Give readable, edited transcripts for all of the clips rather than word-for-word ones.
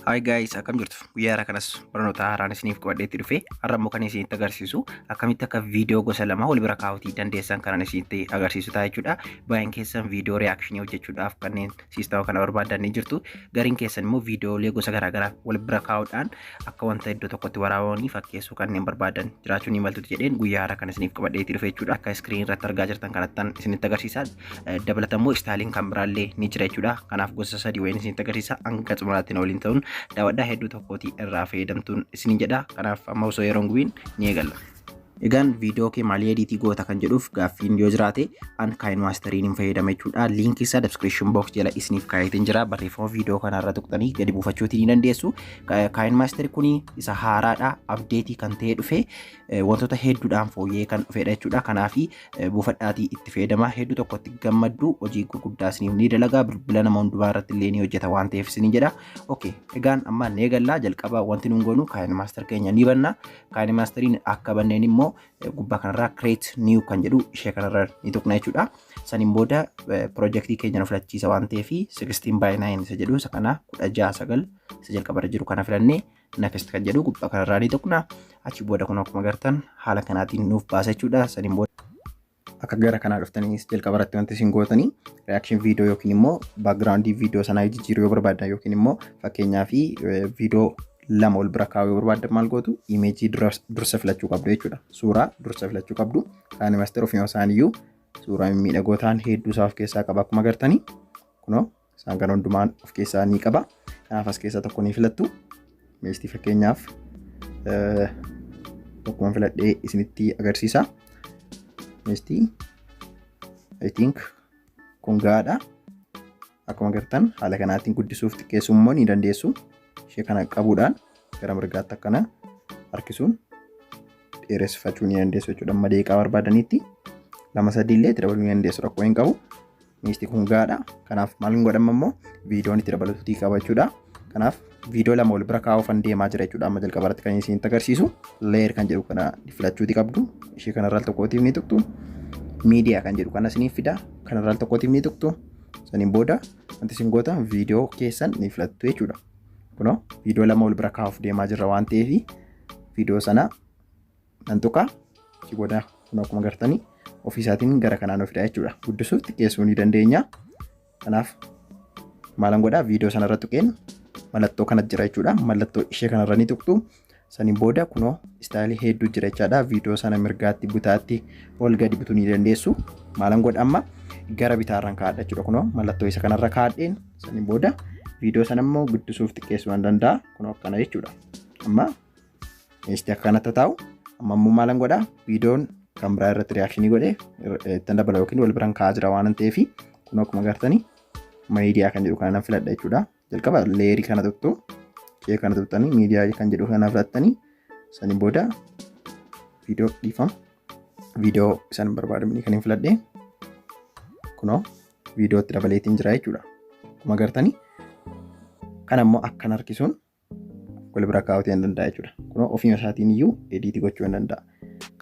Hi guys, akkam jirtu? Guyyaa kanas barnoota haaraan isiniif qabadheetti dhufe har'a immoo kan isinitti agarsiisu akkamitti akka viidiyoo gosa lama wal bira kaa'uutii dandeessan kan isinitti agarsiisu ta'a jechuudha. Baay'een keessan viidiyoo reakshinii hojjechuudhaaf kanneen siistama kana barbaadan ni jirtu. Gariin keessan immoo viidiyoolee gosa garaagaraa wal bira kaa'uudhaan akka wanta iddoo tokkotti waraabamanii fakkeessuu kanneen barbaadan jiraachuu ni maltuuti jedheen guyyaa haara kan isiniif qabadheetti dhufe jechuudha. Akka iskiriin irratti argaa jirtan kanattan isinitti agarsiisa. Dabalatammoo istaaliin kan biraallee ni jira jechuudha. Kanaaf gosa sadii wayiin isinitti agarsiisa. Hanga xumuraatti na waliin ta'uun daawwadhaa hedduu tokkooti irraa fayyadamtuun isiniin jedha. Kanaaf amma osoo yeroon gubiin ni eegalla. Egaan viidiyoo kee maalii ediitii goota kan jedhuuf gaaffiin yoo jiraate an KineMasterin fayyadama jechuudha. Linkii isaa description box jala isiniif kaa'eetiin jira. Barreeffama viidiyoo kanarra tuqxanii gadi buufachuutii ni dandeessu. KineMaster kuni isa haaraadha, updeetii kan ta'e dhufe wantoota hedduudhaan fooyyee kan dhufedha jechuudha. Kanaaf buufadhaatii itti fayyadama. Hedduu tokkotti gammaddu hojii gurguddaa isiniif ni dalagaa. Bilbila nama hundumaa irratti illee ni hojjeta waan ta'eef isiniin jedha. Okay, egaan amma ni eegallaa. Jalqaba wanti nuun goonu KineMaster keenya ni banna. KineMasterin akka banneen immoo gubbaa kanarraa create new kan jedhu ishee kanarra ni tuqna jechuudha. Saniin booda projektii keenya nu filachiisa waan ta'eef 16:9 isa jedhu isa kana 16:9 isa jalqabarra jiru kana filannee next kan jedhu gubbaa kanarraa ni tuqna. Achi booda kun akkuma agartan haala kanaatiin nuuf baasa jechuudha. Saniin booda akka gara kanaa dhuftanii jalqabarratti wanti isin gootanii reaction video yookiin immoo background video sanaa jijjiiruu yoo barbaadan yookiin immoo fakkeenyaaf video lama wal bira kaa'uu barbaadan maal gootu imeejii dursa filachuu qabdu jechuudha. Suuraa dursa filachuu qabdu. KineMaster ofii isaaniiyyuu suuraa miidhagoo ta'an hedduu isaa of keessaa qaba akkuma agartanii. Kunoo isaan kan hundumaan of keessaa ni qaba. Kanaaf as keessaa tokko ni filattu. Meestii fakkeenyaaf tokkuma filadhee isinitti agarsiisa. Meestii I think kun gaadha. Akkuma agartan haala kanaatiin guddisuuf xiqqeessuu immoo ni dandeessu. Ishee kana qabuudhaan gara mirgaatti akkana harkisuun dheeressifachuu ni dandeessu jechuudha. Amma daqiiqaa barbaadanitti 2-3 illee itti dabaluu ni dandeessu. Rakkoo hin qabu. Meestii kun gaadha. Kanaaf maal godhama immoo viidiyoon itti dabaluutii qaba jechuudha. Kanaaf viidiyoo lama wal bira kaa'uuf deemaa jira jechuudha. Amma jalqabarratti kan isinitti agarsiisu layer kan jedhu kana filachuutii qabdu. Ishee kanarraa tokkootiif ni tuqtu. Miidiyaa kan jedhu kana isiniif fida. Kanarraa tokkootiif ni tuqtu. Saniin booda wanti isin gootan viidiyoo keessan ni filattu jechuudha. Kunoo viidiyoo lama wal bira kaa'uuf deemaa jirra waan ta'eef viidiyoo sana nan tuqa. Achi booda kun akkuma agartanii ofii isaatiin gara kanaan of fida jechuudha. Guddisuuf xiqqeessuu ni dandeenya. Kanaaf maalan godhaa viidiyoo sanarra tuqeen mallattoo kanatti jira jechuudha. Mallattoo ishee kanarra ni tuqtu. Saniin booda kunoo istaayilii hedduu jira jechaadha. Viidiyoo sana mirgaatti butaatti ol gadi butuu ni dandeessu. Maalan godha amma gara bitaarraan kaa'adha jechuudha. Kunoo mallattoo isa kanarra kaa'adheen saniin booda viidiyoo sana immoo guddisuuf xiqqeessuu waan danda'a. Kun akkana jechuudha. Amma meestii akkanatti taa'u. Amma immoo maalan godhaa viidiyoon kan biraa irratti reakshinii godhee ittiin dabala yookiin wal biraan kaa'aa jira waan ta'eef kun akkuma agartanii miidiyaa kan jedhu kana filadha jechuudha. Jalqaba leerii kana tuqxu ishee kana tuqxanii miidiyaa kan jedhu kana filattanii saniin booda viidiyoo dhiifama. Viidiyoo isaan barbaadamanii kan hin filadhee kunoo viidiyoo itti dabaleetiin jira jechuudha. Akkuma agartanii kan ammoo akkan harkisuun wal bira kaa'uutii hin danda'a jechuudha. Kunoo ofii isaatiin iyyuu ediitii gochuu hin danda'a.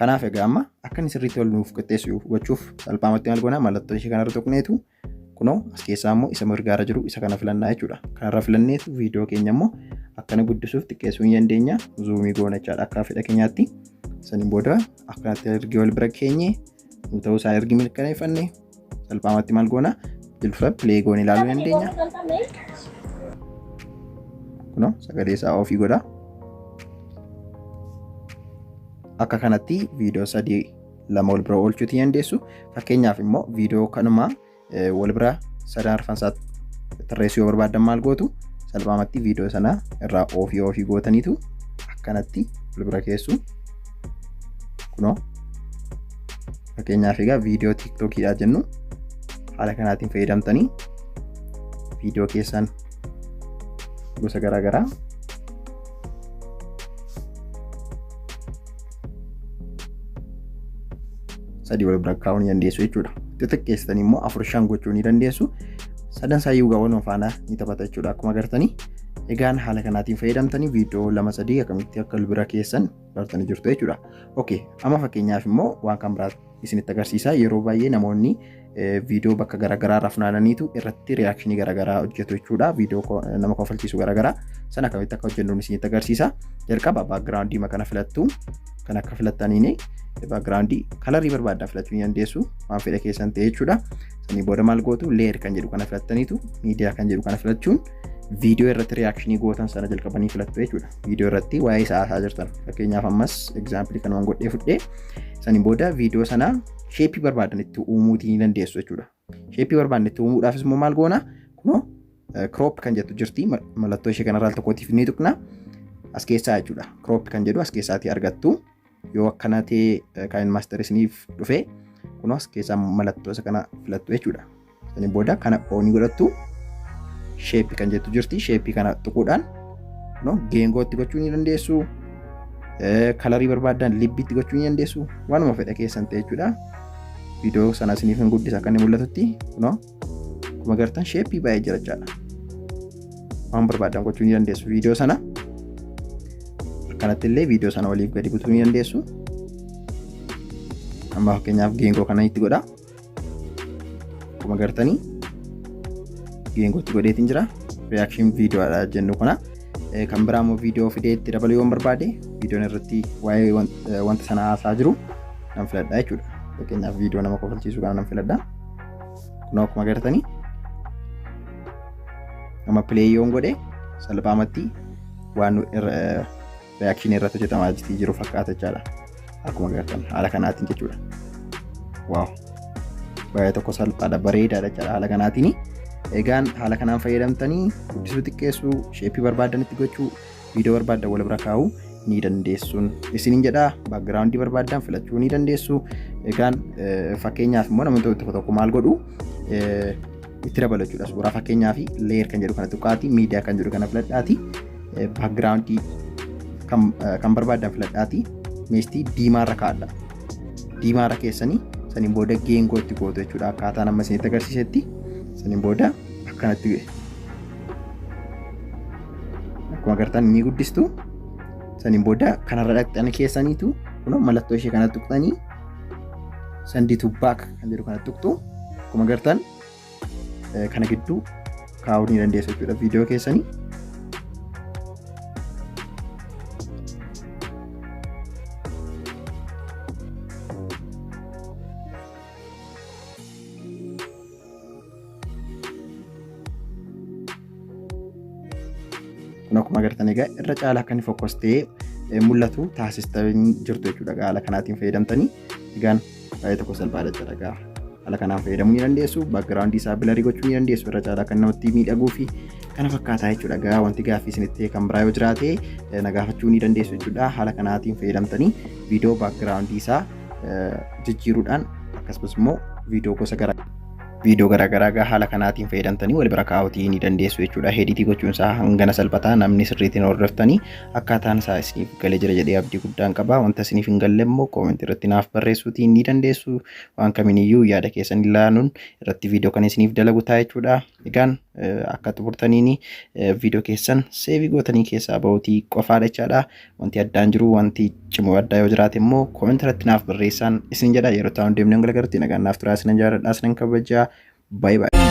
Kanaaf egaa amma akkan sirriitti wal nuuf qixxeessu gochuuf salphaamatti maal goona mallattoo ishee kanarra tuqneetu kunoo as keessaa immoo isa mirgaarra jiru isa kana filannaa jechuudha. Kanarra filanneetu viidiyoo keenya immoo akkana guddisuuf xiqqeessuu ni dandeenya. Zuumii goona jechaadha akka fedha keenyaatti. Saniin booda akkanatti ergi wal bira keenye nu ta'uu isaa ergi mirkaneeffanne salphaamatti maal goona jilfa pilee goone ilaaluu dandeenya. Kunoo sagalee isaa ofii godha. Akka kanatti viidiyoo 3-2 wal bira oolchuutii dandeessu. Fakkeenyaaf immoo viidiyoo kanuma wal bira 3 arfansaa tarreessuu yoo barbaadan maal gootu salphaamatti viidiyoo sana irraa ofii gootaniitu akkanatti wal bira keessu. Kunoo fakkeenyaaf egaa viidiyoo tiktookiidhaa jennu haala kanaatiin fayyadamtanii viidiyoo keessan gosa garaagaraa sadii wal bira kaa'uu ni dandeessu jechuudha. Xixiqqeessitanii immoo 4-5 gochuu ni dandeessu. Sadan saayyuu gaawwan faana ni taphata jechuudha. Akkuma agartanii egaan haala kanaatiin fayyadamtanii viidiyoo 2-3 akkamitti akka wal bira keessan bartanii jirtu jechuudha. Okay, amma fakkeenyaaf immoo waan kan biraa isinitti agarsiisa. Yeroo baay'ee namoonni viidiyoo bakka garaagaraa irraa funaananiitu irratti reakshinii garaagaraa hojjetu jechuudha. Viidiyoo nama kofalchiisu garaagaraa sana akkamitti akka hojjennu isinitti agarsiisa. Jalqaba baakgiraawundii kana filattu kan akka filattaniin baakgiraawundii kalarii barbaadan filachuu ni dandeessu waan fedha keessan ta'e jechuudha. Sanii booda maal gootu leer kan jedhu kana filattaniitu miidiyaa kan jedhu kana filachuun viidiyoo irratti reakshinii gootan sana jalqabanii filattu jechuudha. Viidiyoo irratti waa'ee isaa haasaa jirtan fakkeenyaaf ammas egzaampilii kan waan godhee fudhee sanii booda viidiyoo sana sheepii barbaadan itti uumuutii ni dandeessu jechuudha. Sheepii barbaadan itti uumuudhaafis immoo maal goona kunoo crop kan jettu jirti mallattoo ishee kanarraa tokkootiif ni tuqna as keessaa jechuudha. Crop kan jedhu as keessaatii argattu yoo akkana ta'e kan maaster isiniif dhufe kunoo as keessaa mallattoo isa kana filattu jechuudha. Sanii booda kana oonii godhattu sheepii kan jettu jirti. Sheepii kana tuquudhaan kunoo geengootti gochuu ni dandeessu. Kalarii barbaadan libbiitti gochuu ni dandeessu. Waanuma fedha keessan ta'e jechuudha. Viidiyoo sana isiniif hin guddisa akka inni mul'atutti kunoo akkuma agartan sheepii baay'ee jira jechaadha. Waan barbaadan gochuu ni dandeessu viidiyoo sana. Akkanatti illee viidiyoo sana waliif gadi butuu ni dandeessu. Amma fakkeenyaaf geengoo kana itti godha. Akkuma agartanii geengootti godheetiin jira. Reaction viidiyoodha jennu kana. Kan biraa immoo viidiyoo fidee itti dabaluu yoo barbaade viidiyoon irratti waa'ee wanta sana haasaa jiru nan filadha jechuudha. Fakkeenyaaf viidiyoo nama kofalchiisu kana nan filadha. Kunoo akkuma agartanii nama pileeyoon godhe salphaamatti waan reakshinii irratti hojjetamaa jiru fakkaata jechaadha. Akkuma agartan haala kanaatiin jechuudha. Waaw! Baay'ee tokko salphaadha bareedaadha jechaadha haala kanaatiin. Egaan haala kanaan fayyadamtanii guddisuu xiqqeessuu sheepii barbaadan itti gochuu viidiyoo barbaadan wal bira kaa'uu ni dandeessuun isiniin jedha. Baakgiraawundii barbaadan filachuu ni dandeessu. Egaan fakkeenyaaf immoo namni tokko maal godhu itti dabalu jechuudha. Suuraa fakkeenyaaf leer kan jedhu kana tuqaati miidiyaa kan jedhu kana filadhaati. Baakgiraawundii kan barbaadan filadhaati. Meestii diimaarra kaa'adha. Diimaarra keessanii saniin booda geengoo itti gootu jechuudha. Akkaataan amma isinitti agarsiisetti saniin booda akkanatti akkuma agartan ni guddistu. Saniin booda kanarra dhaqxanii keessaniitu kunoo mallattoo ishee kana tuqxanii sandiitu baak kan jedhu kana tuqxu akkuma agartan kana gidduu kaa'uu ni dandeessu jechuudha viidiyoo keessanii. Akkuma agartan egaa irra caalaa akka inni fokkostee mul'atu taasistanii jirtu jechuudha. Haala kanaatiin fayyadamtanii egaan baay'ee tokko salphaadha jechuudha. Haala kanaan fayyadamuu ni dandeessu. Baakgiraawundii isaa bilarii gochuu ni dandeessu. Irra caalaa kan namatti miidhaguu fi kana fakkaataa jechuudha. Egaa wanti gaaffii isinitti kan biraa yoo jiraate na gaafachuu ni dandeessu jechuudha. Haala kanaatiin fayyadamtanii viidiyoo baakgiraawundii isaa jijjiiruudhaan akkasumas immoo viidiyoo gosa garaagaraa haala kanaatiin fayyadamtanii wal bira kaa'uutii ni dandeessu jechuudha. Ediitii gochuun isaa hangana salphataa namni sirriitiin hordoftanii akkaataan isaa isiniif galee jira jedhee abdii guddaan qaba. Wanta isiniif hin galle immoo koomentii irratti naaf barreessuutii ni dandeessu. Waan kamiiniyyuu yaada keessan ilaaluun irratti viidiyoo kan isiniif dalagu ta'a jechuudha. Egaan akka xumurtaniin viidiyoo keessan seevii gootanii keessaa bahuutii qofaadha jechaadha. Wanti addaan jiru wanti cimoo addaa yoo jiraate immoo koomentii irratti naaf barreessaa isin jedha. Yeroo ta'u deemnee galagartii nagaan naaf turaa isinan jaalladhaa isinan kabajaa. Bye bye.